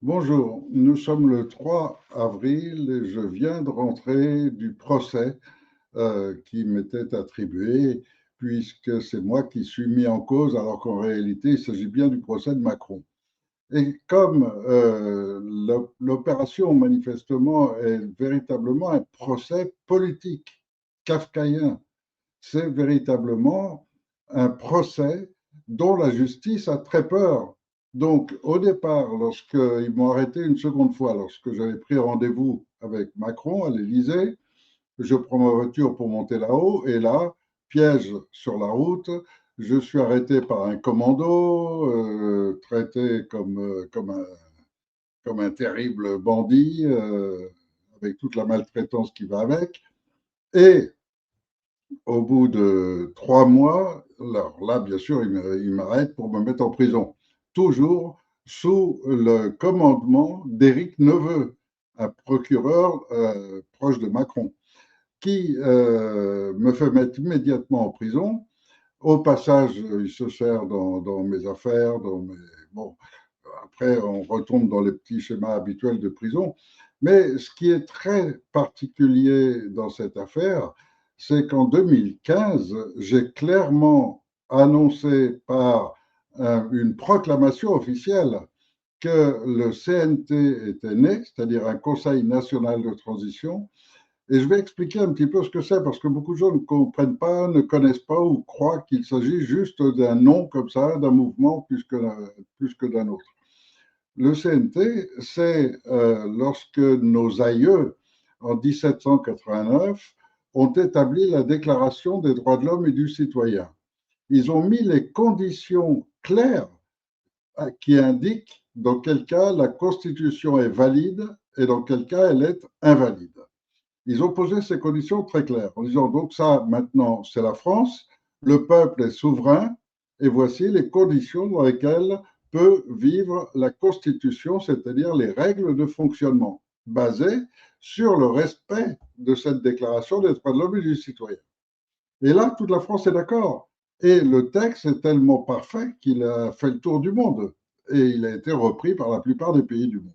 Bonjour, nous sommes le 3 avril et je viens de rentrer du procès qui m'était attribué puisque c'est moi qui suis mis en cause alors qu'en réalité il s'agit bien du procès de Macron. Et comme l'opération manifestement est véritablement un procès politique kafkaïen, c'est véritablement un procès dont la justice a très peur. Donc, au départ, lorsqu'ils m'ont arrêté une seconde fois, lorsque j'avais pris rendez-vous avec Macron à l'Élysée, je prends ma voiture pour monter là-haut, et là, piège sur la route, je suis arrêté par un commando, traité comme un terrible bandit, avec toute la maltraitance qui va avec. Et au bout de 3 mois, alors là, bien sûr, il m'arrête pour me mettre en prison. Toujours sous le commandement d'Éric Neveu, un procureur proche de Macron, qui me fait mettre immédiatement en prison. Au passage, il se sert dans mes affaires, bon, après, on retombe dans les petits schémas habituels de prison. Mais ce qui est très particulier dans cette affaire, c'est qu'en 2015, j'ai clairement annoncé par une proclamation officielle que le CNT était né, c'est-à-dire un Conseil national de transition. Et je vais expliquer un petit peu ce que c'est, parce que beaucoup de gens ne comprennent pas, ne connaissent pas ou croient qu'il s'agit juste d'un nom comme ça, d'un mouvement plus que d'un autre. Le CNT, c'est lorsque nos aïeux, en 1789, ont établi la Déclaration des droits de l'homme et du citoyen. Ils ont mis les conditions claires qui indiquent dans quel cas la Constitution est valide et dans quel cas elle est invalide. Ils ont posé ces conditions très claires en disant donc ça, maintenant, c'est la France, le peuple est souverain et voici les conditions dans lesquelles peut vivre la Constitution, c'est-à-dire les règles de fonctionnement basées sur le respect de cette déclaration des droits de l'homme et du citoyen. Et là, toute la France est d'accord. Et le texte est tellement parfait qu'il a fait le tour du monde et il a été repris par la plupart des pays du monde.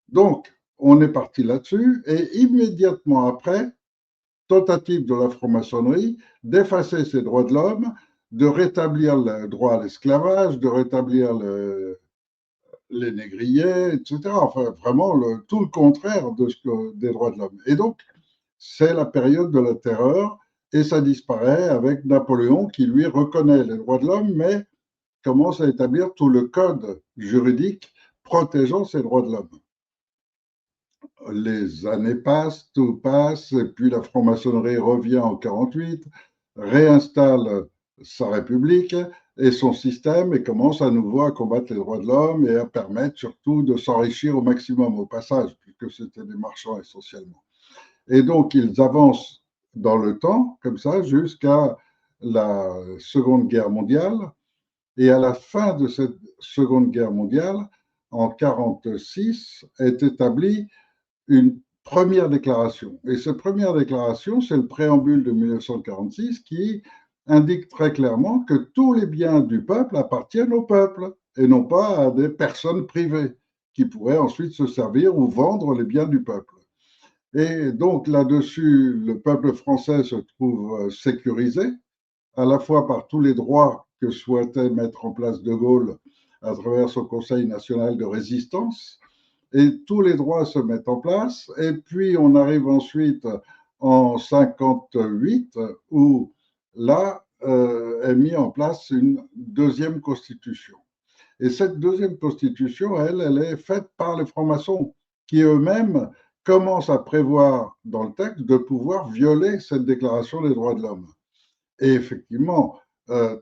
Donc, on est parti là-dessus et immédiatement après, tentative de la franc-maçonnerie d'effacer ces droits de l'homme, de rétablir le droit à l'esclavage, de rétablir les négriers, etc. Enfin, vraiment tout le contraire des droits de l'homme. Et donc, c'est la période de la terreur et ça disparaît avec Napoléon qui, lui, reconnaît les droits de l'homme, mais commence à établir tout le code juridique protégeant ces droits de l'homme. Les années passent, tout passe, et puis la franc-maçonnerie revient en 48, réinstalle sa république et son système et commence à nouveau à combattre les droits de l'homme et à permettre surtout de s'enrichir au maximum au passage, puisque c'était des marchands essentiellement. Et donc ils avancent dans le temps, comme ça, jusqu'à la Seconde Guerre mondiale. Et à la fin de cette Seconde Guerre mondiale, en 1946, est établie une première déclaration. Et cette première déclaration, c'est le préambule de 1946 qui indique très clairement que tous les biens du peuple appartiennent au peuple et non pas à des personnes privées qui pourraient ensuite se servir ou vendre les biens du peuple. Et donc là-dessus, le peuple français se trouve sécurisé, à la fois par tous les droits que souhaitait mettre en place De Gaulle à travers son Conseil national de résistance, et tous les droits se mettent en place. Et puis on arrive ensuite en 58 où là est mise en place une deuxième constitution. Et cette deuxième constitution, elle est faite par les francs-maçons qui eux-mêmes commencent à prévoir dans le texte de pouvoir violer cette déclaration des droits de l'homme. Et effectivement,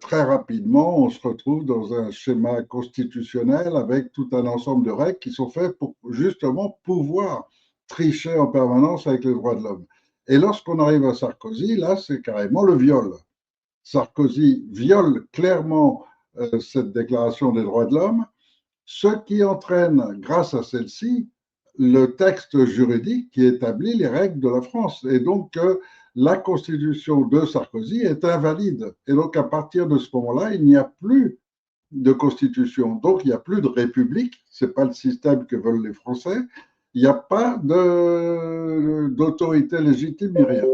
très rapidement, on se retrouve dans un schéma constitutionnel avec tout un ensemble de règles qui sont faites pour justement pouvoir tricher en permanence avec les droits de l'homme. Et lorsqu'on arrive à Sarkozy, là, c'est carrément le viol. Sarkozy viole clairement cette déclaration des droits de l'homme, ce qui entraîne, grâce à celle-ci, le texte juridique qui établit les règles de la France. Et donc, la constitution de Sarkozy est invalide. Et donc, à partir de ce moment-là, il n'y a plus de constitution. Donc, il n'y a plus de république, ce n'est pas le système que veulent les Français, il n'y a pas d'autorité légitime ni rien.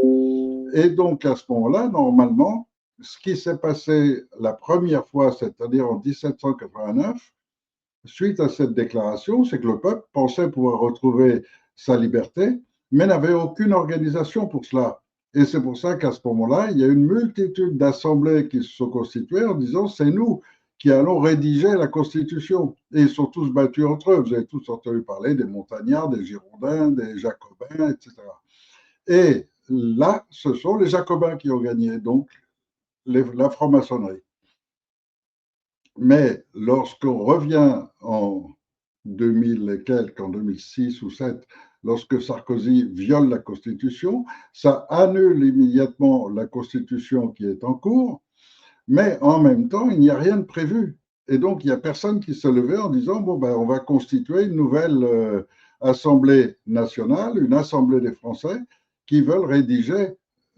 Et donc, à ce moment-là, normalement, ce qui s'est passé la première fois, c'est-à-dire en 1789, suite à cette déclaration, c'est que le peuple pensait pouvoir retrouver sa liberté, mais n'avait aucune organisation pour cela. Et c'est pour ça qu'à ce moment-là, il y a une multitude d'assemblées qui se sont constituées en disant c'est nous qui allons rédiger la Constitution. Et ils sont tous battus entre eux. Vous avez tous entendu parler des Montagnards, des Girondins, des Jacobins, etc. Et là, ce sont les Jacobins qui ont gagné, donc la franc-maçonnerie. Mais lorsqu'on revient en 2000 et quelques, en 2006 ou 2007, lorsque Sarkozy viole la Constitution, ça annule immédiatement la Constitution qui est en cours, mais en même temps, il n'y a rien de prévu. Et donc, il n'y a personne qui se levait en disant, bon, ben, on va constituer une nouvelle Assemblée nationale, une Assemblée des Français, qui veulent rédiger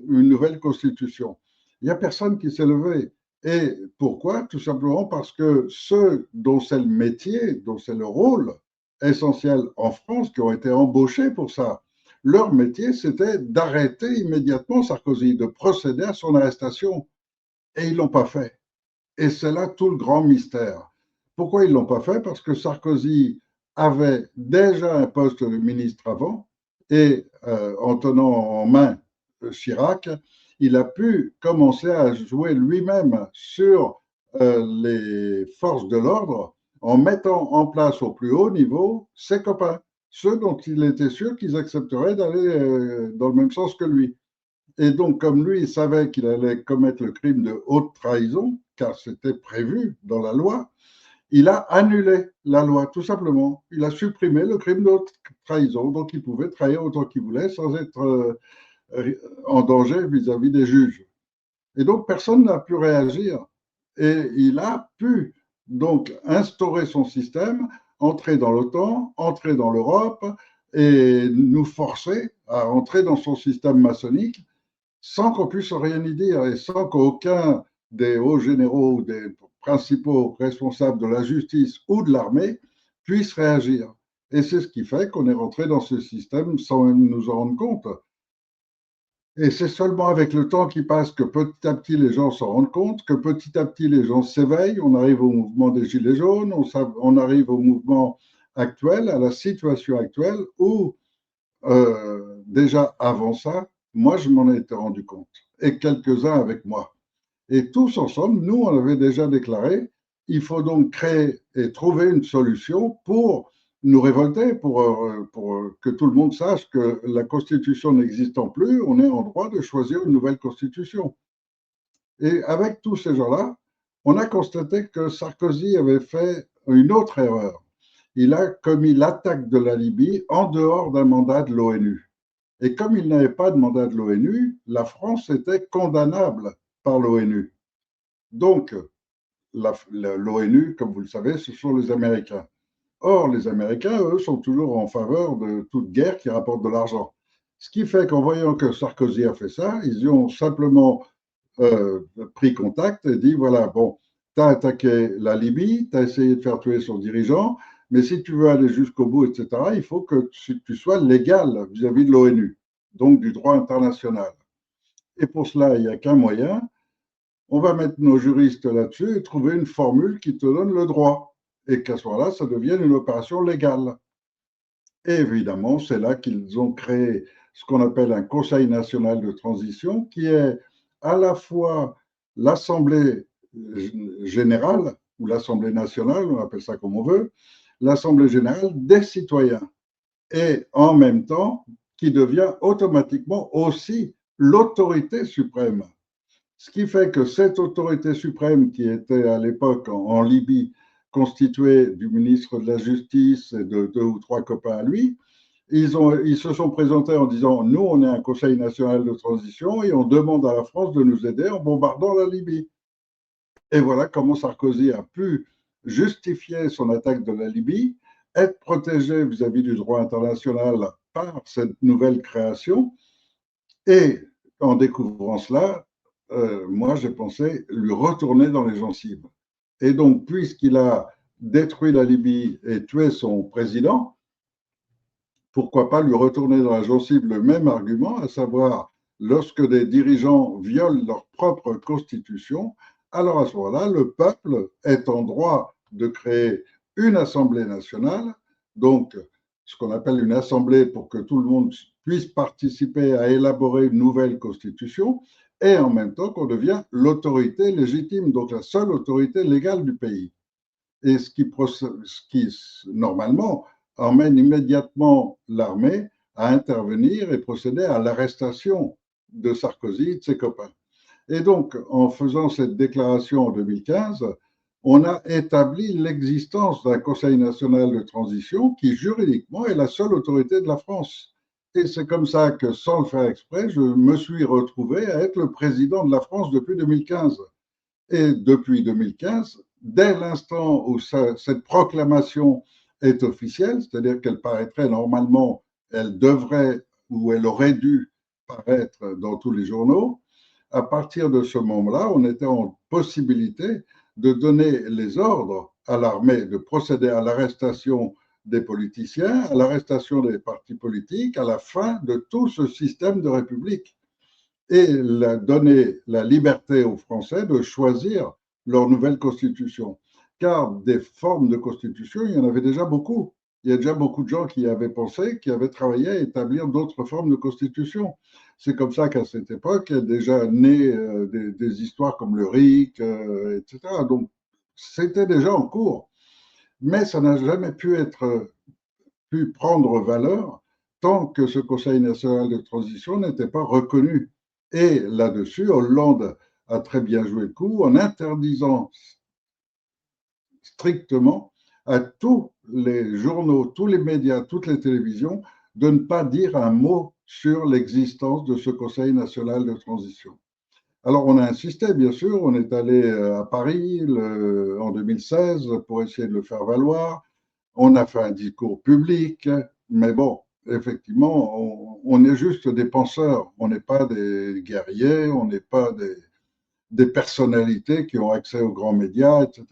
une nouvelle Constitution. Il n'y a personne qui s'est levé. Et pourquoi? Tout simplement parce que ceux dont c'est le métier, dont c'est le rôle essentiel en France, qui ont été embauchés pour ça, leur métier, c'était d'arrêter immédiatement Sarkozy, de procéder à son arrestation. Et ils ne l'ont pas fait. Et c'est là tout le grand mystère. Pourquoi ils ne l'ont pas fait? Parce que Sarkozy avait déjà un poste de ministre avant, et en tenant en main Chirac, il a pu commencer à jouer lui-même sur les forces de l'ordre en mettant en place au plus haut niveau ses copains, ceux dont il était sûr qu'ils accepteraient d'aller dans le même sens que lui. Et donc, comme lui, il savait qu'il allait commettre le crime de haute trahison, car c'était prévu dans la loi, il a annulé la loi, tout simplement. Il a supprimé le crime de haute trahison, donc il pouvait trahir autant qu'il voulait sans être en danger vis-à-vis des juges. Et donc, personne n'a pu réagir. Et il a pu donc instaurer son système, entrer dans l'OTAN, entrer dans l'Europe et nous forcer à entrer dans son système maçonnique sans qu'on puisse rien y dire et sans qu'aucun des hauts généraux ou des principaux responsables de la justice ou de l'armée puisse réagir. Et c'est ce qui fait qu'on est rentré dans ce système sans même nous en rendre compte. Et c'est seulement avec le temps qui passe que petit à petit les gens s'en rendent compte, que petit à petit les gens s'éveillent, on arrive au mouvement des Gilets jaunes, on arrive au mouvement actuel, à la situation actuelle où déjà avant ça, moi je m'en étais rendu compte, et quelques-uns avec moi. Et tous ensemble, nous, on avait déjà déclaré, il faut donc créer et trouver une solution pour nous révolter, pour que tout le monde sache que la Constitution n'existant plus, on est en droit de choisir une nouvelle Constitution. Et avec tous ces gens-là, on a constaté que Sarkozy avait fait une autre erreur. Il a commis l'attaque de la Libye en dehors d'un mandat de l'ONU. Et comme il n'avait pas de mandat de l'ONU, la France était condamnable par l'ONU. Donc, l'ONU, comme vous le savez, ce sont les Américains. Or, les Américains, eux, sont toujours en faveur de toute guerre qui rapporte de l'argent. Ce qui fait qu'en voyant que Sarkozy a fait ça, ils ont simplement pris contact et dit, voilà, bon, tu as attaqué la Libye, tu as essayé de faire tuer son dirigeant, mais si tu veux aller jusqu'au bout, etc., il faut que tu sois légal vis-à-vis de l'ONU, donc du droit international. Et pour cela, il n'y a qu'un moyen, on va mettre nos juristes là-dessus et trouver une formule qui te donne le droit. Et qu'à ce moment-là, ça devienne une opération légale. Et évidemment, c'est là qu'ils ont créé ce qu'on appelle un Conseil national de transition, qui est à la fois l'Assemblée générale, ou l'Assemblée nationale, on appelle ça comme on veut, l'Assemblée générale des citoyens, et en même temps qui devient automatiquement aussi l'autorité suprême. Ce qui fait que cette autorité suprême qui était à l'époque en Libye constituée du ministre de la Justice et de deux ou trois copains à lui, ils se sont présentés en disant nous, on est un Conseil national de transition et on demande à la France de nous aider en bombardant la Libye. Et voilà comment Sarkozy a pu justifier son attaque de la Libye, être protégé vis-à-vis du droit international par cette nouvelle création. Et en découvrant cela, moi, j'ai pensé lui retourner dans les gencives. Et donc, puisqu'il a détruit la Libye et tué son président, pourquoi pas lui retourner dans la gencive le même argument, à savoir, lorsque des dirigeants violent leur propre constitution, alors à ce moment-là, le peuple est en droit de créer une assemblée nationale, donc ce qu'on appelle une assemblée pour que tout le monde puisse participer à élaborer une nouvelle constitution, et en même temps qu'on devient l'autorité légitime, donc la seule autorité légale du pays. Et ce qui normalement emmène immédiatement l'armée à intervenir et procéder à l'arrestation de Sarkozy et de ses copains. Et donc, en faisant cette déclaration en 2015, on a établi l'existence d'un Conseil national de transition qui, juridiquement, est la seule autorité de la France. Et c'est comme ça que, sans le faire exprès, je me suis retrouvé à être le président de la France depuis 2015. Et depuis 2015, dès l'instant où cette proclamation est officielle, c'est-à-dire qu'elle paraîtrait normalement, elle devrait ou elle aurait dû paraître dans tous les journaux, à partir de ce moment-là, on était en possibilité de donner les ordres à l'armée de procéder à l'arrestation des politiciens, à l'arrestation des partis politiques, à la fin de tout ce système de république et donner la liberté aux Français de choisir leur nouvelle constitution. Car des formes de constitution, il y en avait déjà beaucoup. Il y a déjà beaucoup de gens qui avaient pensé, qui avaient travaillé à établir d'autres formes de constitution. C'est comme ça qu'à cette époque, il y a déjà né des histoires comme le RIC, etc. Donc, c'était déjà en cours. Mais ça n'a jamais pu prendre valeur tant que ce Conseil national de transition n'était pas reconnu. Et là-dessus, Hollande a très bien joué le coup en interdisant strictement à tous les journaux, tous les médias, toutes les télévisions de ne pas dire un mot sur l'existence de ce Conseil national de transition. Alors on a insisté, bien sûr, on est allé à Paris en 2016 pour essayer de le faire valoir. On a fait un discours public, mais bon, effectivement, on est juste des penseurs, on n'est pas des guerriers, on n'est pas des personnalités qui ont accès aux grands médias, etc.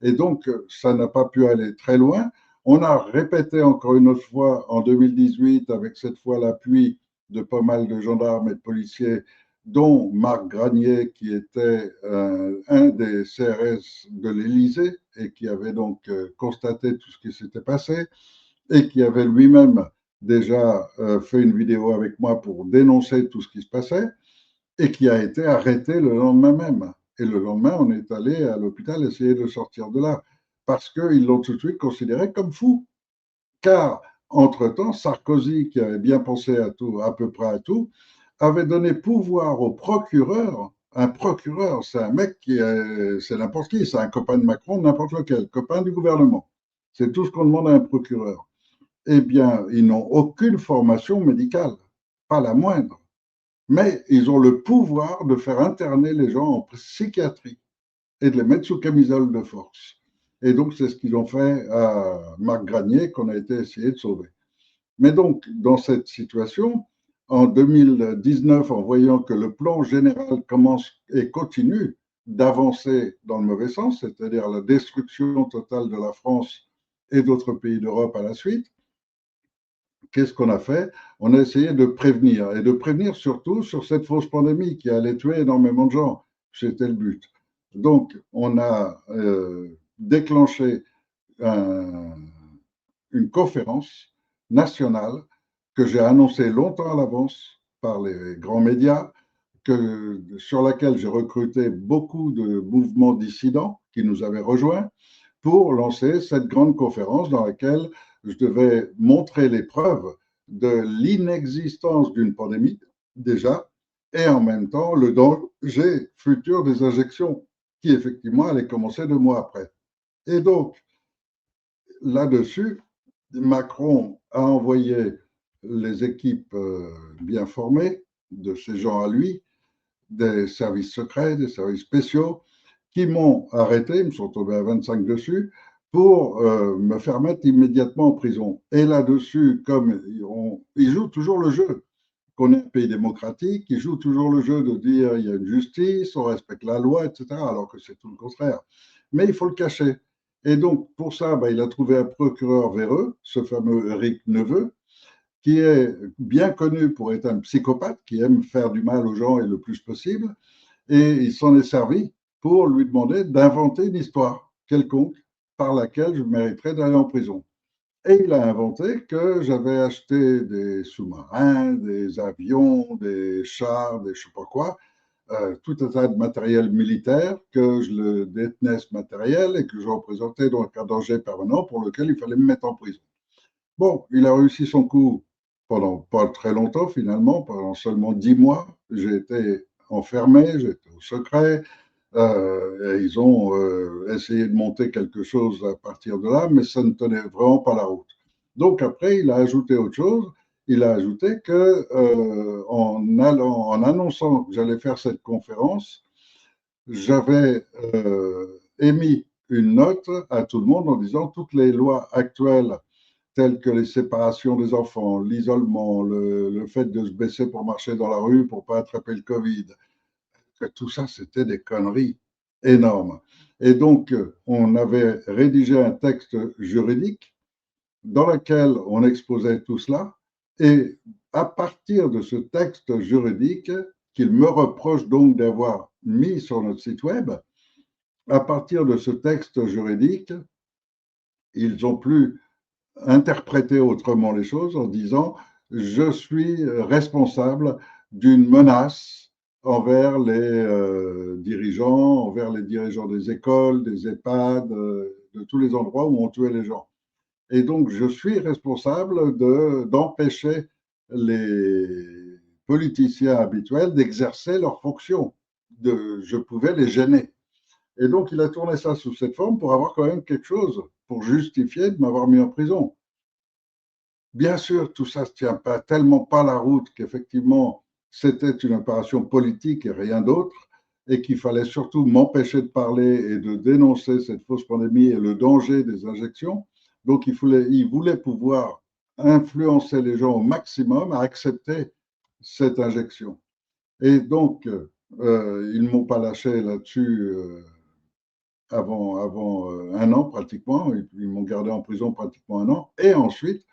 Et donc, ça n'a pas pu aller très loin. On a répété encore une autre fois en 2018, avec cette fois l'appui de pas mal de gendarmes et de policiers, dont Marc Granier, qui était un des CRS de l'Élysée et qui avait donc constaté tout ce qui s'était passé et qui avait lui-même déjà fait une vidéo avec moi pour dénoncer tout ce qui se passait et qui a été arrêté le lendemain même. Et le lendemain, on est allé à l'hôpital essayer de sortir de là parce qu'ils l'ont tout de suite considéré comme fou. Car, entre-temps, Sarkozy, qui avait bien pensé à tout, à peu près à tout, avait donné pouvoir au procureur. Un procureur, c'est un mec qui est, c'est n'importe qui, c'est un copain de Macron, n'importe lequel, copain du gouvernement. C'est tout ce qu'on demande à un procureur. Eh bien, ils n'ont aucune formation médicale, pas la moindre. Mais ils ont le pouvoir de faire interner les gens en psychiatrie et de les mettre sous camisole de force. Et donc, c'est ce qu'ils ont fait à Marc Granier, qu'on a été essayé de sauver. Mais donc, dans cette situation, en 2019, en voyant que le plan général commence et continue d'avancer dans le mauvais sens, c'est-à-dire la destruction totale de la France et d'autres pays d'Europe à la suite, qu'est-ce qu'on a fait? On a essayé de prévenir, et de prévenir surtout sur cette fausse pandémie qui allait tuer énormément de gens. C'était le but. Donc, on a déclenché un, une conférence nationale que j'ai annoncée longtemps à l'avance par les grands médias, sur laquelle j'ai recruté beaucoup de mouvements dissidents qui nous avaient rejoints pour lancer cette grande conférence dans laquelle je devais montrer les preuves de l'inexistence d'une pandémie déjà et en même temps le danger futur des injections qui effectivement allaient commencer 2 mois après. Et donc, là-dessus, Macron a envoyé les équipes bien formées de ces gens à lui, des services secrets, des services spéciaux, qui m'ont arrêté, ils me sont tombés à 25 dessus, pour me faire mettre immédiatement en prison. Et là-dessus, comme ils jouent toujours le jeu, qu'on est un pays démocratique, ils jouent toujours le jeu de dire il y a une justice, on respecte la loi, etc., alors que c'est tout le contraire. mais il faut le cacher. Et donc, pour ça, il a trouvé un procureur véreux, ce fameux Eric Neveu, qui est bien connu pour être un psychopathe, qui aime faire du mal aux gens et le plus possible, et il s'en est servi pour lui demander d'inventer une histoire quelconque par laquelle je mériterais d'aller en prison. Et il a inventé que j'avais acheté des sous-marins, des avions, des chars, des je sais pas quoi, tout un tas de matériel militaire, que je le détenais ce matériel et que je représentais donc un danger permanent pour lequel il fallait me mettre en prison. Bon, il a réussi son coup pendant pas très longtemps finalement, pendant seulement 10 mois. J'ai été enfermé, j'étais au secret. Et ils ont essayé de monter quelque chose à partir de là, mais ça ne tenait vraiment pas la route. Donc après, il a ajouté autre chose. Il a ajouté que en annonçant que j'allais faire cette conférence, j'avais émis une note à tout le monde en disant toutes les lois actuelles telles que les séparations des enfants, l'isolement, le fait de se baisser pour marcher dans la rue pour pas attraper le Covid, que tout ça, c'était des conneries énormes. Et donc, on avait rédigé un texte juridique dans lequel on exposait tout cela. Et à partir de ce texte juridique, qu'il me reproche donc d'avoir mis sur notre site web, à partir de ce texte juridique, ils ont pu interpréter autrement les choses en disant je suis responsable d'une menace envers les dirigeants des écoles, des EHPAD, de tous les endroits où on tuait les gens. Et donc, je suis responsable d'empêcher les politiciens habituels d'exercer leurs fonctions. Je pouvais les gêner. Et donc, il a tourné ça sous cette forme pour avoir quand même quelque chose pour justifier de m'avoir mis en prison. Bien sûr, tout ça ne tient pas tellement pas la route qu'effectivement, c'était une opération politique et rien d'autre, et qu'il fallait surtout m'empêcher de parler et de dénoncer cette fausse pandémie et le danger des injections. Donc, il voulait pouvoir influencer les gens au maximum à accepter cette injection. Et donc, ils ne m'ont pas lâché là-dessus avant un an pratiquement. Ils m'ont gardé en prison pratiquement un an. Et ensuite,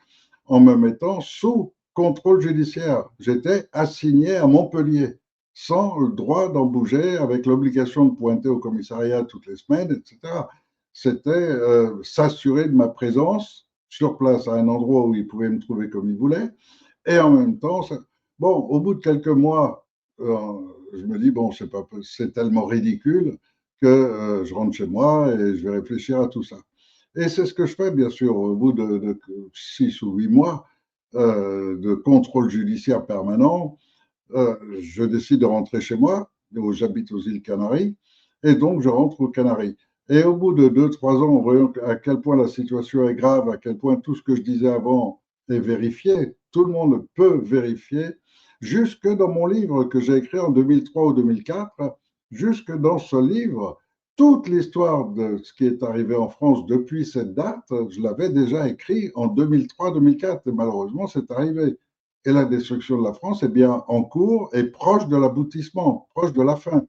en me mettant sous contrôle judiciaire. J'étais assigné à Montpellier, sans le droit d'en bouger, avec l'obligation de pointer au commissariat toutes les semaines, etc. C'était s'assurer de ma présence sur place à un endroit où ils pouvaient me trouver comme ils voulaient. Et en même temps, bon, au bout de quelques mois, je me dis, bon, c'est tellement ridicule que je rentre chez moi et je vais réfléchir à tout ça. Et c'est ce que je fais, bien sûr, au bout de 6 ou 8 mois de contrôle judiciaire permanent. Je décide de rentrer chez moi, j'habite aux îles Canaries, et donc je rentre aux Canaries. Et au bout de 2, 3 ans, on voit à quel point la situation est grave, à quel point tout ce que je disais avant est vérifié. Tout le monde peut vérifier, jusque dans mon livre que j'ai écrit en 2003 ou 2004, jusque dans ce livre, toute l'histoire de ce qui est arrivé en France depuis cette date, je l'avais déjà écrit en 2003-2004, et malheureusement, c'est arrivé. Et la destruction de la France est bien en cours et proche de l'aboutissement, proche de la fin.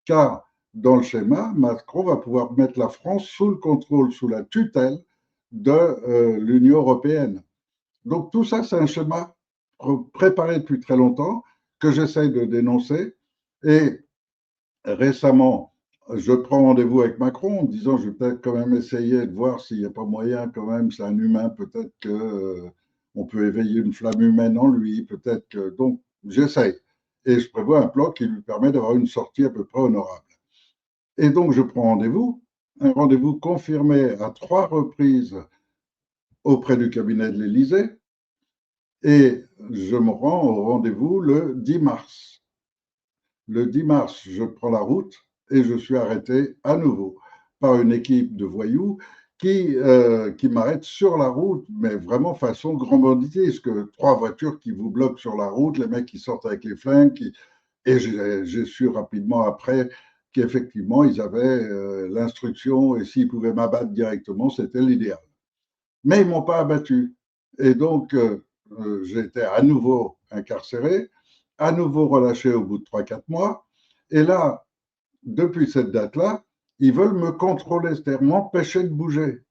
Car dans le schéma, Macron va pouvoir mettre la France sous le contrôle, sous la tutelle de l'Union européenne. Donc tout ça, c'est un schéma préparé depuis très longtemps que j'essaye de dénoncer. Et récemment, je prends rendez-vous avec Macron en disant je vais peut-être quand même essayer de voir s'il n'y a pas moyen quand même, c'est un humain, peut-être que on peut éveiller une flamme humaine en lui, peut-être que... Donc j'essaye. Et je prévois un plan qui lui permet d'avoir une sortie à peu près honorable. Et donc je prends rendez-vous, un rendez-vous confirmé à 3 reprises auprès du cabinet de l'Élysée, et je me rends au rendez-vous le 10 mars. Le 10 mars, je prends la route et je suis arrêté à nouveau par une équipe de voyous qui m'arrête sur la route, mais vraiment façon grand banditisme, que 3 voitures qui vous bloquent sur la route, les mecs qui sortent avec les flingues, et j'ai su rapidement après qu'effectivement, ils avaient l'instruction et s'ils pouvaient m'abattre directement, c'était l'idéal. Mais ils ne m'ont pas abattu. Et donc, j'ai été à nouveau incarcéré, à nouveau relâché au bout de 3, 4 mois. Et là, depuis cette date-là, Ils veulent me contrôler, c'est-à-dire m'empêcher de bouger.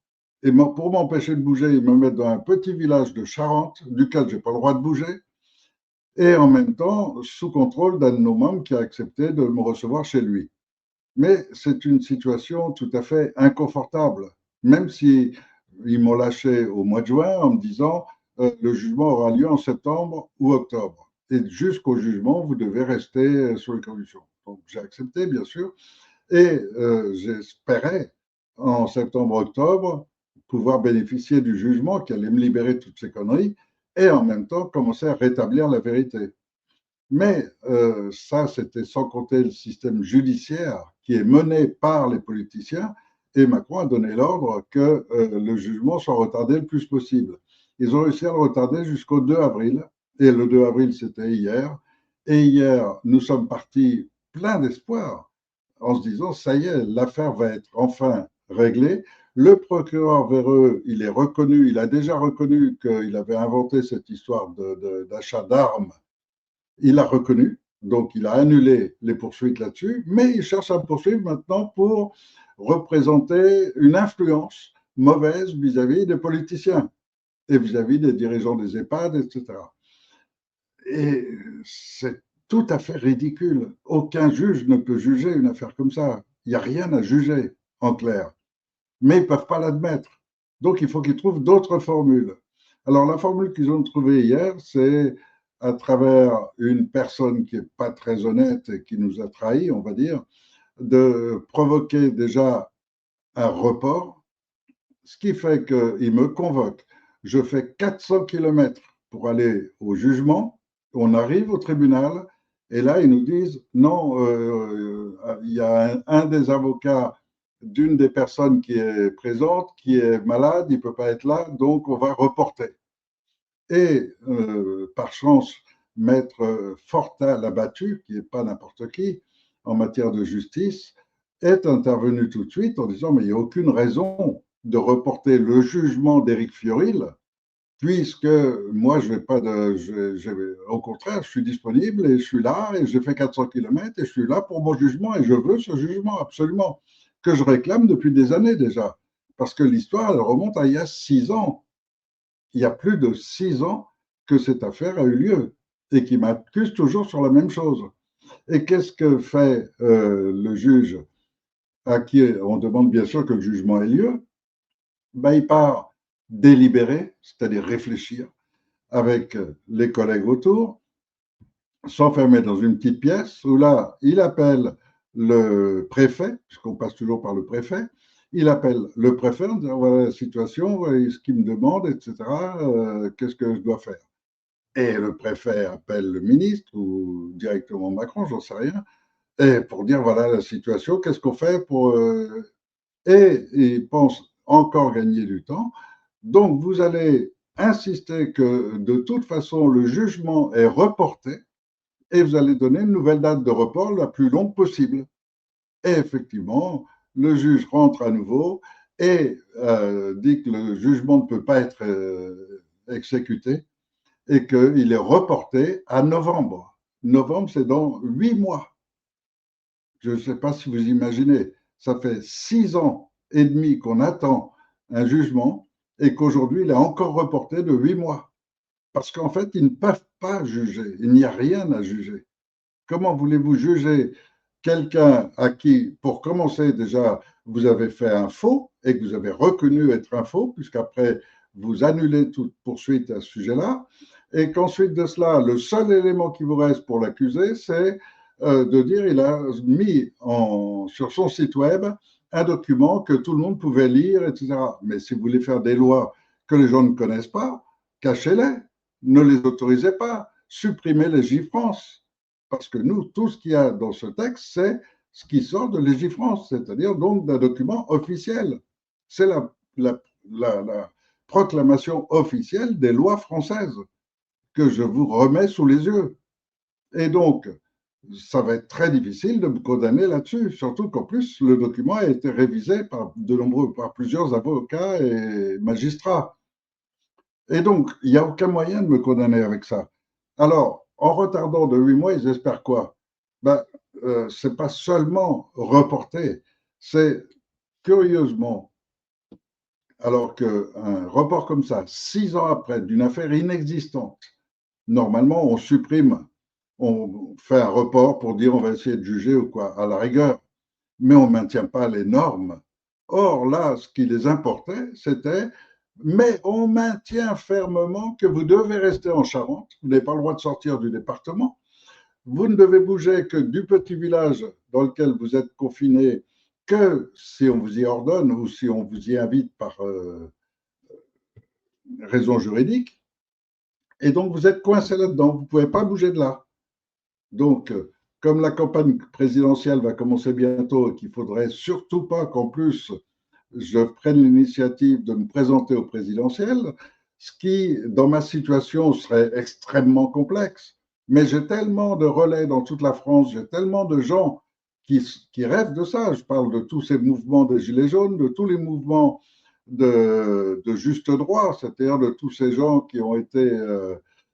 Et pour m'empêcher de bouger, ils me mettent dans un petit village de Charente, duquel je n'ai pas le droit de bouger, et en même temps sous contrôle d'un de nos membres qui a accepté de me recevoir chez lui. Mais c'est une situation tout à fait inconfortable, même si ils m'ont lâché au mois de juin en me disant le jugement aura lieu en septembre ou octobre. Et jusqu'au jugement, vous devez rester sur les conditions. Donc j'ai accepté, bien sûr, et j'espérais en septembre-octobre pouvoir bénéficier du jugement qui allait me libérer de toutes ces conneries et en même temps commencer à rétablir la vérité. Mais ça, c'était sans compter le système judiciaire qui est mené par les politiciens. Et Macron a donné l'ordre que le jugement soit retardé le plus possible. Ils ont réussi à le retarder jusqu'au 2 avril. Et le 2 avril, c'était hier. Et hier, nous sommes partis plein d'espoir en se disant, ça y est, l'affaire va être enfin réglée. Le procureur Véreux, il est reconnu, il a déjà reconnu qu'il avait inventé cette histoire d'achat d'armes. Il a reconnu, donc il a annulé les poursuites là-dessus, mais il cherche à poursuivre maintenant pour représenter une influence mauvaise vis-à-vis des politiciens et vis-à-vis des dirigeants des EHPAD, etc. Et c'est tout à fait ridicule. Aucun juge ne peut juger une affaire comme ça. Il n'y a rien à juger, en clair. Mais ils ne peuvent pas l'admettre. Donc, il faut qu'ils trouvent d'autres formules. Alors, la formule qu'ils ont trouvée hier, c'est à travers une personne qui n'est pas très honnête et qui nous a trahis, on va dire, de provoquer déjà un report, ce qui fait qu'ils me convoquent. Je fais 400 kilomètres pour aller au jugement, on arrive au tribunal, et là, ils nous disent, non, il y a un des avocats d'une des personnes qui est présente, qui est malade, il ne peut pas être là, donc on va reporter. Et par chance, maître Fortin Labattu, qui n'est pas n'importe qui en matière de justice, est intervenu tout de suite en disant mais il n'y a aucune raison de reporter le jugement d'Éric Fiorile, puisque moi je vais pas au contraire, je suis disponible et je suis là et j'ai fait 400 kilomètres et je suis là pour mon jugement et je veux ce jugement absolument que je réclame depuis des années déjà, parce que l'histoire elle remonte à il y a 6 ans. Il y a plus de 6 ans que cette affaire a eu lieu et qui m'accuse toujours sur la même chose. Et qu'est-ce que fait le juge à qui on demande bien sûr que le jugement ait lieu? Ben, il part délibérer, c'est-à-dire réfléchir avec les collègues autour, s'enfermer dans une petite pièce où là, il appelle le préfet, puisqu'on passe toujours par le préfet, il appelle le préfet en disant voilà la situation, voilà ce qu'il me demande, etc. Qu'est-ce que je dois faire? Et le préfet appelle le ministre ou directement Macron, j'en sais rien, et pour dire voilà la situation, qu'est-ce qu'on fait pour. Et il pense encore gagner du temps. Donc vous allez insister que de toute façon le jugement est reporté et vous allez donner une nouvelle date de report la plus longue possible. Et effectivement, le juge rentre à nouveau et dit que le jugement ne peut pas être exécuté et qu'il est reporté à novembre. Novembre, c'est dans 8 mois. Je ne sais pas si vous imaginez, ça fait 6 ans et demi qu'on attend un jugement et qu'aujourd'hui, il est encore reporté de 8 mois. Parce qu'en fait, ils ne peuvent pas juger. Il n'y a rien à juger. Comment voulez-vous juger quelqu'un à qui, pour commencer déjà, vous avez fait un faux et que vous avez reconnu être un faux, puisqu'après, vous annulez toute poursuite à ce sujet-là, et qu'ensuite de cela, le seul élément qui vous reste pour l'accuser, c'est de dire il a mis sur son site web un document que tout le monde pouvait lire, etc. Mais si vous voulez faire des lois que les gens ne connaissent pas, cachez-les, ne les autorisez pas, supprimez Légifrance. Parce que nous, tout ce qu'il y a dans ce texte, c'est ce qui sort de Légifrance, c'est-à-dire donc d'un document officiel. C'est la proclamation officielle des lois françaises que je vous remets sous les yeux. Et donc, ça va être très difficile de me condamner là-dessus, surtout qu'en plus, le document a été révisé par plusieurs avocats et magistrats. Et donc, il n'y a aucun moyen de me condamner avec ça. Alors, en retardant de 8 mois, ils espèrent quoi? Ben, c'est pas seulement reporter, C'est curieusement, alors qu'un report comme ça, 6 ans après, d'une affaire inexistante, normalement, on supprime, on fait un report pour dire on va essayer de juger ou quoi, à la rigueur, mais on ne maintient pas les normes. Or, là, ce qui les importait, c'était, mais on maintient fermement que vous devez rester en Charente, vous n'avez pas le droit de sortir du département, vous ne devez bouger que du petit village dans lequel vous êtes confiné, que si on vous y ordonne ou si on vous y invite par raison juridique. Et donc, vous êtes coincé là-dedans, vous ne pouvez pas bouger de là. Donc, comme la campagne présidentielle va commencer bientôt et qu'il ne faudrait surtout pas qu'en plus je prenne l'initiative de me présenter au présidentiel, ce qui, dans ma situation, serait extrêmement complexe. Mais j'ai tellement de relais dans toute la France, j'ai tellement de gens qui rêvent de ça. Je parle de tous ces mouvements des Gilets jaunes, de tous les mouvements de juste droit, c'est-à-dire de tous ces gens qui ont été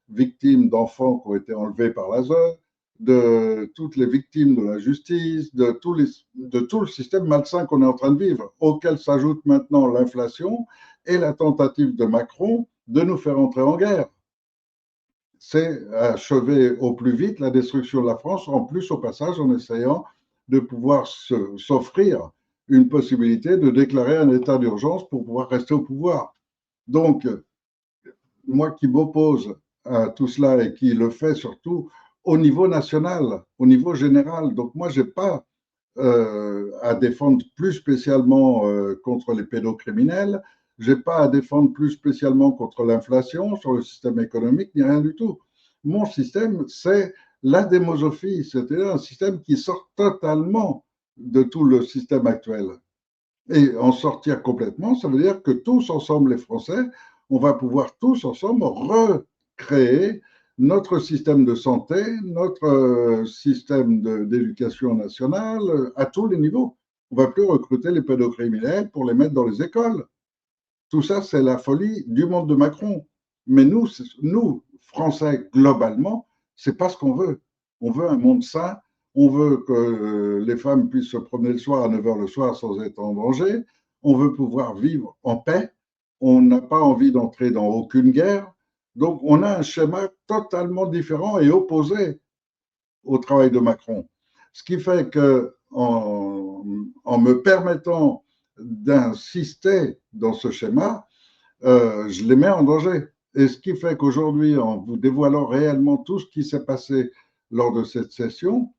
victimes d'enfants qui ont été enlevés par laser, de toutes les victimes de la justice, de tout le système malsain qu'on est en train de vivre, auquel s'ajoute maintenant l'inflation et la tentative de Macron de nous faire entrer en guerre. C'est achever au plus vite la destruction de la France, en plus au passage en essayant de pouvoir s'offrir une possibilité de déclarer un état d'urgence pour pouvoir rester au pouvoir. Donc, moi qui m'oppose à tout cela et qui le fait surtout au niveau national, au niveau général. Donc moi, je n'ai pas à défendre plus spécialement contre les pédocriminels, je n'ai pas à défendre plus spécialement contre l'inflation sur le système économique, ni rien du tout. Mon système, c'est la démosophie, c'est-à-dire un système qui sort totalement de tout le système actuel. Et en sortir complètement, ça veut dire que tous ensemble, les Français, on va pouvoir tous ensemble recréer notre système de santé, notre système d'éducation nationale à tous les niveaux. On ne va plus recruter les pédocriminels pour les mettre dans les écoles. Tout ça, c'est la folie du monde de Macron. Mais nous Français, globalement, c'est pas ce qu'on veut. On veut un monde sain. On veut que les femmes puissent se promener le soir à 9 h le soir sans être en danger. On veut pouvoir vivre en paix. On n'a pas envie d'entrer dans aucune guerre. Donc, on a un schéma totalement différent et opposé au travail de Macron. Ce qui fait que, en me permettant d'insister dans ce schéma, je les mets en danger. Et ce qui fait qu'aujourd'hui, en vous dévoilant réellement tout ce qui s'est passé lors de cette session,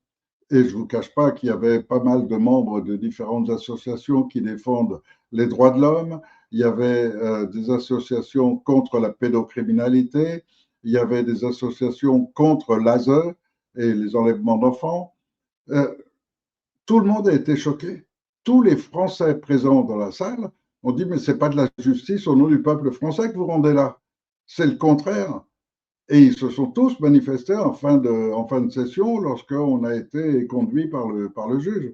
et je ne vous cache pas qu'il y avait pas mal de membres de différentes associations qui défendent les droits de l'homme, il y avait des associations contre la pédocriminalité, il y avait des associations contre l'ASE et les enlèvements d'enfants. Euh, Tout le monde a été choqué. Tous les Français présents dans la salle ont dit mais c'est pas de la justice au nom du peuple français que vous rendez là. C'est le contraire. Et ils se sont tous manifestés en fin de session lorsqu'on a été conduit par le juge.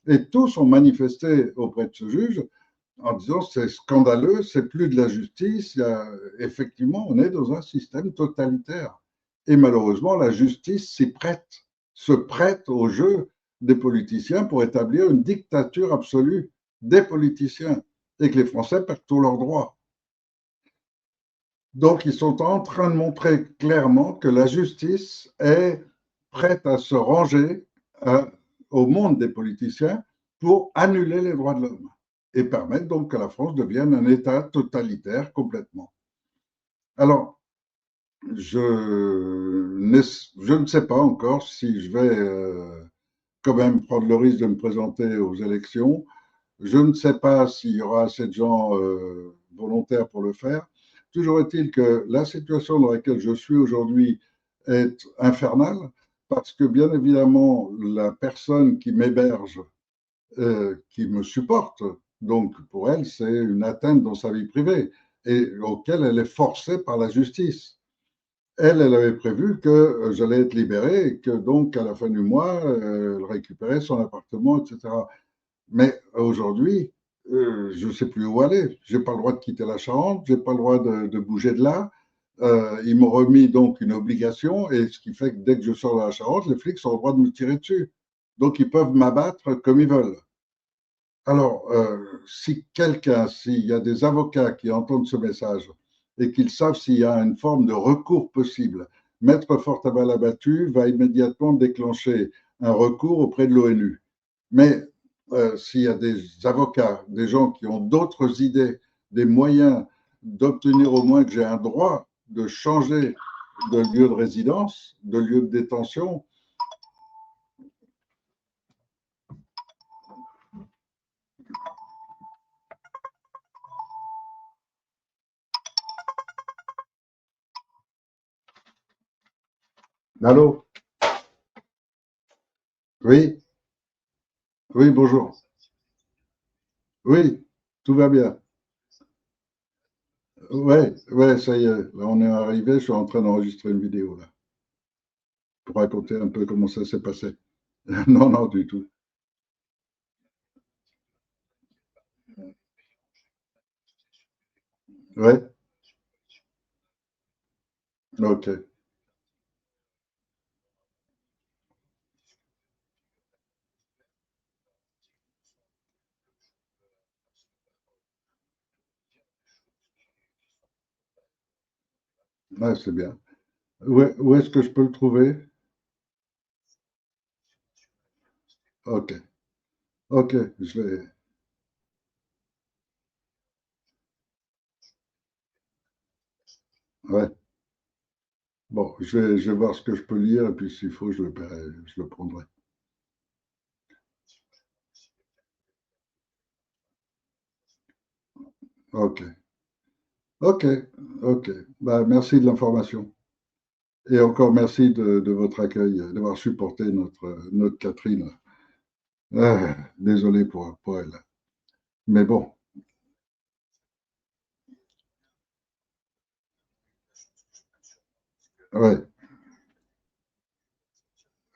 Et tous ont manifesté auprès de ce juge en disant c'est scandaleux, c'est plus de la justice. Effectivement, on est dans un système totalitaire. Et malheureusement, la justice se prête au jeu des politiciens pour établir une dictature absolue des politiciens et que les Français perdent tous leurs droits. Donc, ils sont en train de montrer clairement que la justice est prête à se ranger au monde des politiciens pour annuler les droits de l'homme et permettre donc que la France devienne un État totalitaire complètement. Alors, je ne sais pas encore si je vais quand même prendre le risque de me présenter aux élections. Je ne sais pas s'il y aura assez de gens volontaires pour le faire. Toujours est-il que la situation dans laquelle je suis aujourd'hui est infernale parce que bien évidemment, la personne qui m'héberge, qui me supporte, donc pour elle, c'est une atteinte dans sa vie privée et auquel elle est forcée par la justice. Elle avait prévu que j'allais être libéré et que donc à la fin du mois, elle récupérait son appartement, etc. Mais aujourd'hui, je ne sais plus où aller. Je n'ai pas le droit de quitter la Charente, je n'ai pas le droit de bouger de là. Ils m'ont remis donc une obligation, et ce qui fait que dès que je sors de la Charente, les flics ont le droit de me tirer dessus. Donc ils peuvent m'abattre comme ils veulent. Alors, s'il y a des avocats qui entendent ce message et qu'ils savent s'il y a une forme de recours possible, Maître Fortabat abattu va immédiatement déclencher un recours auprès de l'ONU. Mais s'il y a des avocats, des gens qui ont d'autres idées, des moyens d'obtenir au moins que j'ai un droit de changer de lieu de résidence, de lieu de détention. Allô? Oui, oui, bonjour. Oui, tout va bien. Ouais, ouais, ça y est. Là, on est arrivé. Je suis en train d'enregistrer une vidéo là pour raconter un peu comment ça s'est passé. Non, non, du tout. Ouais, ok. Ouais, c'est bien. Où est-ce que je peux le trouver? Ok, ok, je vais. Ouais. Bon, je vais voir ce que je peux lire et puis s'il faut, je le prendrai. Ok, ok, ok. Bah, merci de l'information. Et encore merci de votre accueil, d'avoir supporté notre Catherine. Désolé pour elle. Mais bon, ouais,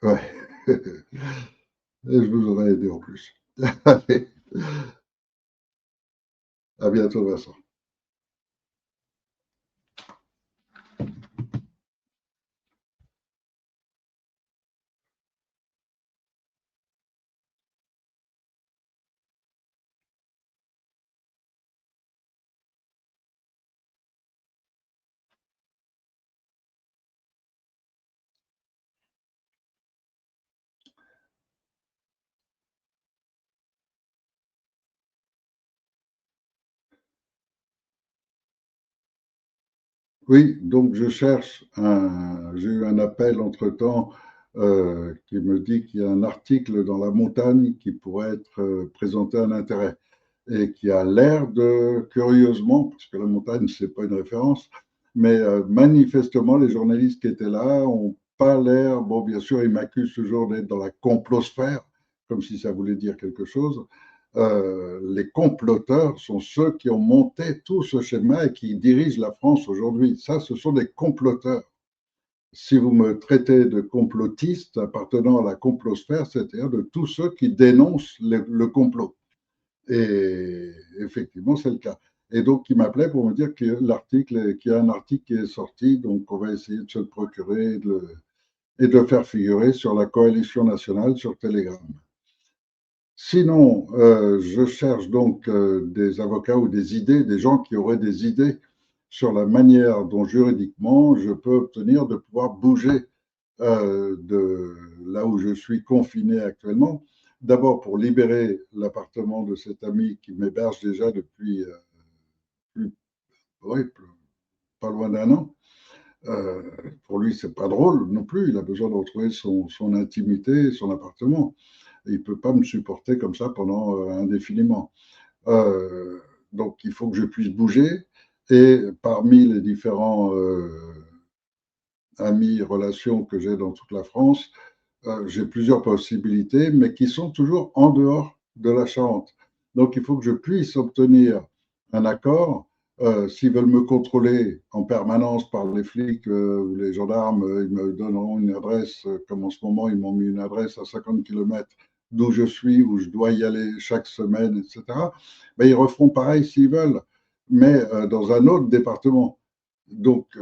ouais. Et je vous aurais aidé en plus. Allez, à bientôt, Vincent. Oui, donc j'ai eu un appel entre-temps qui me dit qu'il y a un article dans La Montagne qui pourrait être présenté un intérêt et qui a l'air de, curieusement, parce que La Montagne, c'est pas une référence, mais manifestement, les journalistes qui étaient là ont pas l'air, bon, bien sûr, ils m'accusent toujours d'être dans la complosphère, comme si ça voulait dire quelque chose. Les comploteurs sont ceux qui ont monté tout ce schéma et qui dirigent la France aujourd'hui. Ça, ce sont des comploteurs. Si vous me traitez de complotiste appartenant à la complosphère, c'est-à-dire de tous ceux qui dénoncent le complot. Et effectivement, c'est le cas. Et donc, il m'appelait pour me dire qu'il y a un article qui est sorti, donc on va essayer de se le procurer et de le faire figurer sur la coalition nationale sur Telegram. Sinon, je cherche donc des avocats ou des idées, des gens qui auraient des idées sur la manière dont juridiquement je peux obtenir de pouvoir bouger de là où je suis confiné actuellement. D'abord pour libérer l'appartement de cet ami qui m'héberge déjà depuis plus, oui, pas loin d'un an. Euh, pour lui, c'est pas drôle non plus. Il a besoin de retrouver son intimité, son appartement. Et il peut pas me supporter comme ça pendant indéfiniment. Euh, donc, il faut que je puisse bouger. Et parmi les différents amis, relations que j'ai dans toute la France, j'ai plusieurs possibilités, mais qui sont toujours en dehors de la Charente. Donc, il faut que je puisse obtenir un accord. S'ils veulent me contrôler en permanence par les flics ou les gendarmes, ils me donneront une adresse, comme en ce moment, ils m'ont mis une adresse à 50 km d'où je suis, où je dois y aller chaque semaine, etc. Ben, ils referont pareil s'ils veulent, mais dans un autre département. Donc,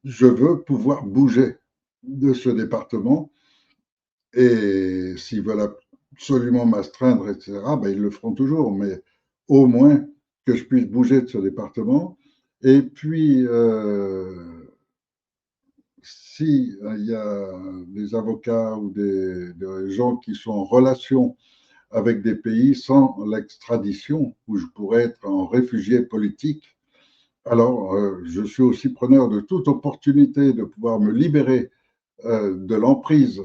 je veux pouvoir bouger de ce département et s'ils veulent absolument m'astreindre, etc., ben, ils le feront toujours, mais au moins que je puisse bouger de ce département. Et puis, si il y a des avocats ou des gens qui sont en relation avec des pays sans l'extradition, où je pourrais être en réfugié politique, alors je suis aussi preneur de toute opportunité de pouvoir me libérer de l'emprise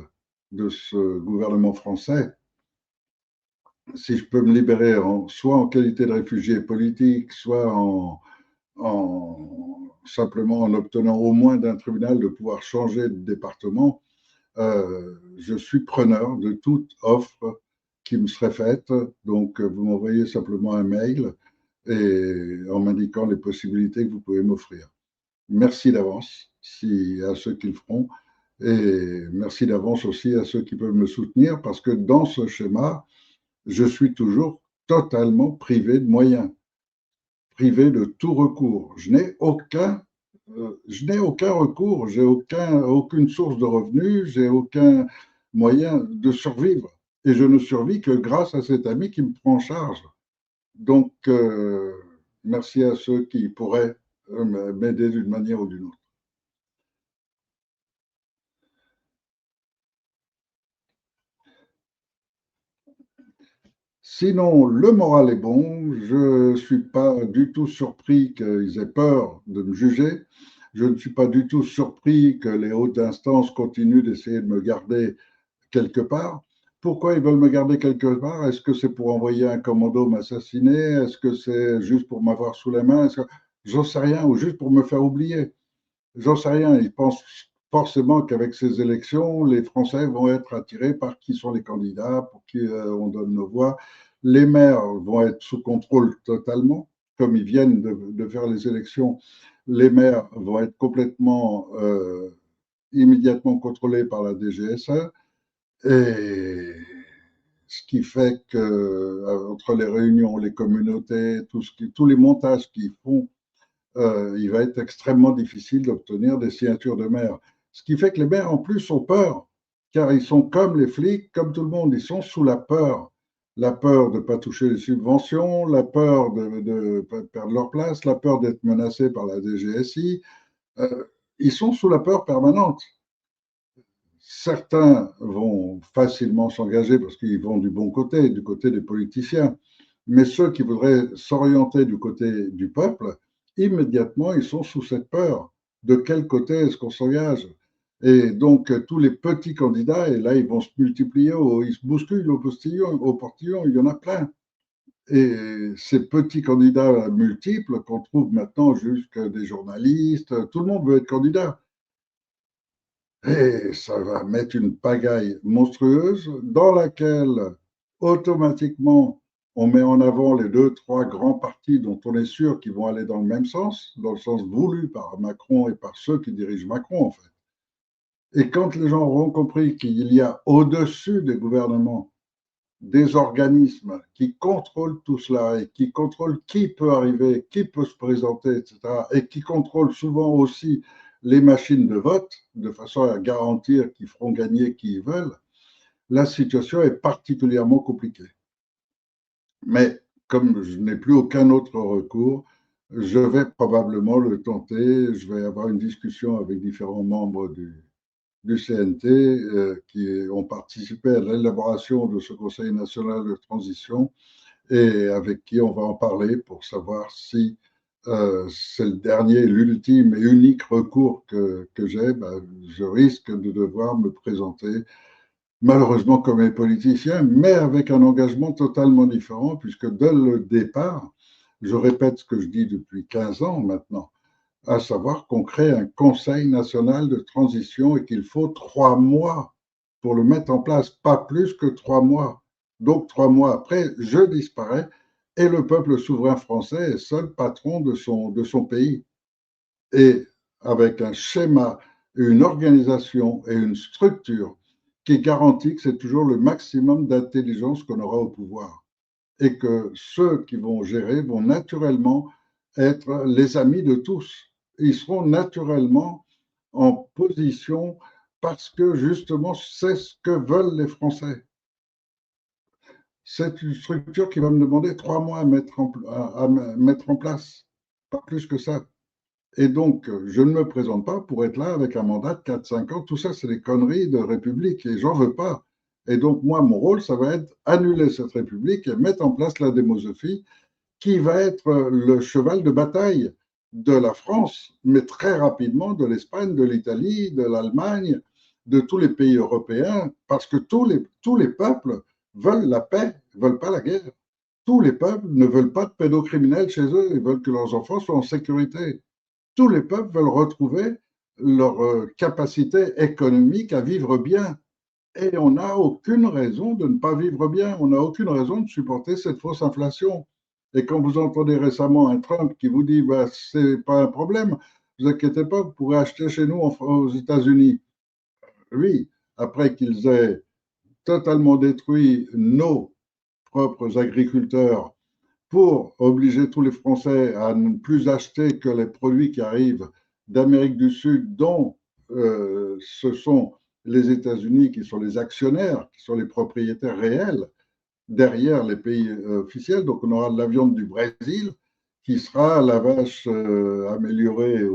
de ce gouvernement français. Si je peux me libérer soit en qualité de réfugié politique, soit simplement en obtenant au moins d'un tribunal de pouvoir changer de département, je suis preneur de toute offre qui me serait faite. Donc, vous m'envoyez simplement un mail et en m'indiquant les possibilités que vous pouvez m'offrir. Merci d'avance à ceux qui le feront et merci d'avance aussi à ceux qui peuvent me soutenir parce que dans ce schéma, je suis toujours totalement privé de moyens, privé de tout recours. Je n'ai aucun recours, aucune source de revenus, j'ai aucun moyen de survivre. Et je ne survis que grâce à cet ami qui me prend en charge. Donc, merci à ceux qui pourraient m'aider d'une manière ou d'une autre. Sinon, le moral est bon. Je ne suis pas du tout surpris qu'ils aient peur de me juger. Je ne suis pas du tout surpris que les hautes instances continuent d'essayer de me garder quelque part. Pourquoi ils veulent me garder quelque part? Est-ce que c'est pour envoyer un commando m'assassiner? Est-ce que c'est juste pour m'avoir sous la main? J'en sais rien, ou juste pour me faire oublier. J'en sais rien. Ils pensent forcément qu'avec ces élections, les Français vont être attirés par qui sont les candidats, pour qui on donne nos voix. Les maires vont être sous contrôle totalement, comme ils viennent de faire les élections. Les maires vont être complètement, immédiatement contrôlés par la DGSE. Et ce qui fait que entre les réunions, les communautés, tous les montages qu'ils font, il va être extrêmement difficile d'obtenir des signatures de maires. Ce qui fait que les maires, en plus, ont peur, car ils sont comme les flics, comme tout le monde, ils sont sous la peur. La peur de ne pas toucher les subventions, la peur de perdre leur place, la peur d'être menacés par la DGSI. Euh, Ils sont sous la peur permanente. Certains vont facilement s'engager parce qu'ils vont du côté des politiciens. Mais ceux qui voudraient s'orienter du côté du peuple, immédiatement, ils sont sous cette peur. De quel côté est-ce qu'on s'engage? Et donc, tous les petits candidats, et là, ils vont se multiplier, ils se bousculent au portillon, il y en a plein. Et ces petits candidats multiples qu'on trouve maintenant jusque des journalistes, tout le monde veut être candidat. Et ça va mettre une pagaille monstrueuse dans laquelle automatiquement on met en avant les deux, trois grands partis dont on est sûr qu'ils vont aller dans le même sens, dans le sens voulu par Macron et par ceux qui dirigent Macron en fait. Et quand les gens auront compris qu'il y a au-dessus des gouvernements des organismes qui contrôlent tout cela et qui contrôlent qui peut arriver, qui peut se présenter, etc., et qui contrôlent souvent aussi les machines de vote, de façon à garantir qu'ils feront gagner qui ils veulent, la situation est particulièrement compliquée. Mais comme je n'ai plus aucun autre recours, je vais probablement le tenter. Je vais avoir une discussion avec différents membres du CNT qui ont participé à l'élaboration de ce Conseil national de transition et avec qui on va en parler pour savoir si c'est le dernier, l'ultime et unique recours que j'ai. Ben, je risque de devoir me présenter malheureusement comme les politiciens, mais avec un engagement totalement différent, puisque dès le départ, je répète ce que je dis depuis 15 ans maintenant, à savoir qu'on crée un Conseil national de transition et qu'il faut 3 mois pour le mettre en place, pas plus que 3 mois. Donc 3 mois après, je disparais et le peuple souverain français est seul patron de son pays. Et avec un schéma, une organisation et une structure qui garantit que c'est toujours le maximum d'intelligence qu'on aura au pouvoir et que ceux qui vont gérer vont naturellement être les amis de tous. Ils seront naturellement en position parce que justement, c'est ce que veulent les Français. c'est une structure qui va me demander 3 mois à mettre en place, pas plus que ça. Et donc, je ne me présente pas pour être là avec un mandat de 4-5 ans. Tout ça, c'est des conneries de République et j'en veux pas. Et donc, moi, mon rôle, ça va être annuler cette République et mettre en place la démosophie qui va être le cheval de bataille de la France, mais très rapidement de l'Espagne, de l'Italie, de l'Allemagne, de tous les pays européens, parce que tous les peuples veulent la paix, ne veulent pas la guerre. Tous les peuples ne veulent pas de pédocriminels chez eux, ils veulent que leurs enfants soient en sécurité. Tous les peuples veulent retrouver leur capacité économique à vivre bien. Et on n'a aucune raison de ne pas vivre bien. On n'a aucune raison de supporter cette fausse inflation. Et quand vous entendez récemment un Trump qui vous dit bah, c'est pas un problème, vous inquiétez pas, vous pourrez acheter chez nous aux États-Unis. Oui, après qu'ils aient totalement détruit nos propres agriculteurs pour obliger tous les Français à ne plus acheter que les produits qui arrivent d'Amérique du Sud, dont ce sont les États-Unis qui sont les actionnaires, qui sont les propriétaires réels derrière les pays officiels. Donc on aura de la viande du Brésil qui sera la vache améliorée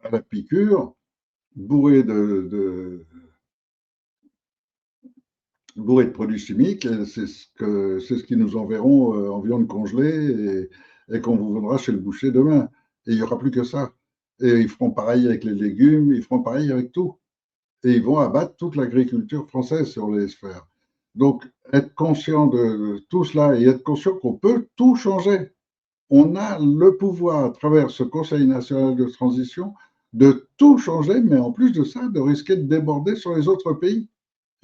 à la piqûre, bourrée bourré de produits chimiques, et c'est ce qu'ils nous enverront en viande congelée et qu'on vous vendra chez le boucher demain. Et il n'y aura plus que ça. Et ils feront pareil avec les légumes, ils feront pareil avec tout. Et ils vont abattre toute l'agriculture française sur les sphères. Donc, être conscient de tout cela et être conscient qu'on peut tout changer. On a le pouvoir, à travers ce Conseil national de transition, de tout changer, mais en plus de ça, de risquer de déborder sur les autres pays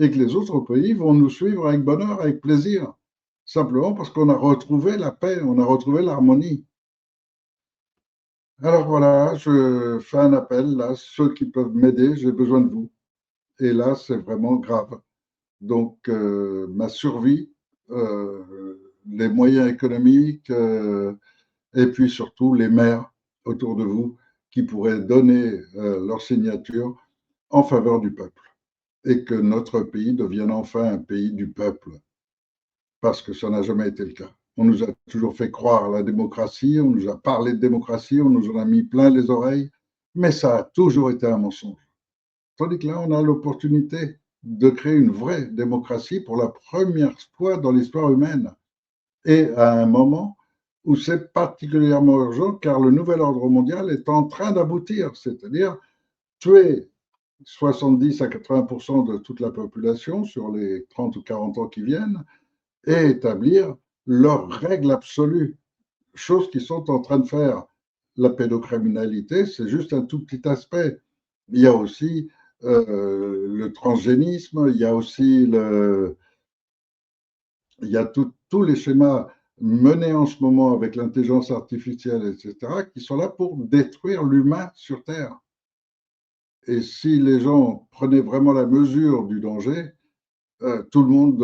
et que les autres pays vont nous suivre avec bonheur, avec plaisir, simplement parce qu'on a retrouvé la paix, on a retrouvé l'harmonie. Alors voilà, je fais un appel là, ceux qui peuvent m'aider, j'ai besoin de vous. Et là, c'est vraiment grave. Donc, ma survie, les moyens économiques, et puis surtout les maires autour de vous qui pourraient donner leur signature en faveur du peuple et que notre pays devienne enfin un pays du peuple, parce que ça n'a jamais été le cas. On nous a toujours fait croire à la démocratie, on nous a parlé de démocratie, on nous en a mis plein les oreilles, mais ça a toujours été un mensonge. Tandis que là, on a l'opportunité de créer une vraie démocratie pour la première fois dans l'histoire humaine, et à un moment où c'est particulièrement urgent, car le nouvel ordre mondial est en train d'aboutir, c'est-à-dire tuer 70 à 80% de toute la population sur les 30 ou 40 ans qui viennent et établir leurs règles absolues, chose qu'ils sont en train de faire. La pédocriminalité, c'est juste un tout petit aspect. Il y a aussi le transgénisme, il y a aussi il y a tous les schémas menés en ce moment avec l'intelligence artificielle, etc., qui sont là pour détruire l'humain sur Terre. Et si les gens prenaient vraiment la mesure du danger, tout le monde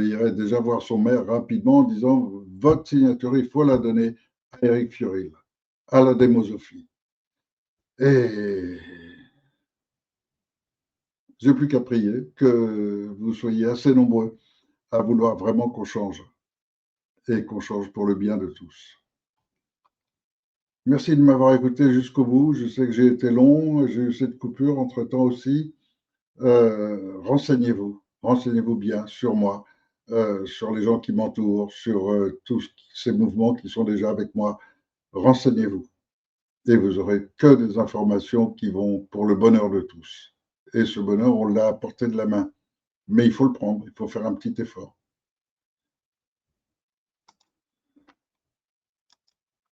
irait déjà voir son maire rapidement en disant votre signature, il faut la donner à Éric Fioril, à la démosophie. Et j'ai plus qu'à prier que vous soyez assez nombreux à vouloir vraiment qu'on change et qu'on change pour le bien de tous. Merci de m'avoir écouté jusqu'au bout. Je sais que j'ai été long, j'ai eu cette coupure entre-temps aussi. Renseignez-vous, renseignez-vous bien sur moi, sur les gens qui m'entourent, sur tous ces mouvements qui sont déjà avec moi. Renseignez-vous et vous aurez que des informations qui vont pour le bonheur de tous. Et ce bonheur, on l'a à portée de la main. Mais il faut le prendre, il faut faire un petit effort.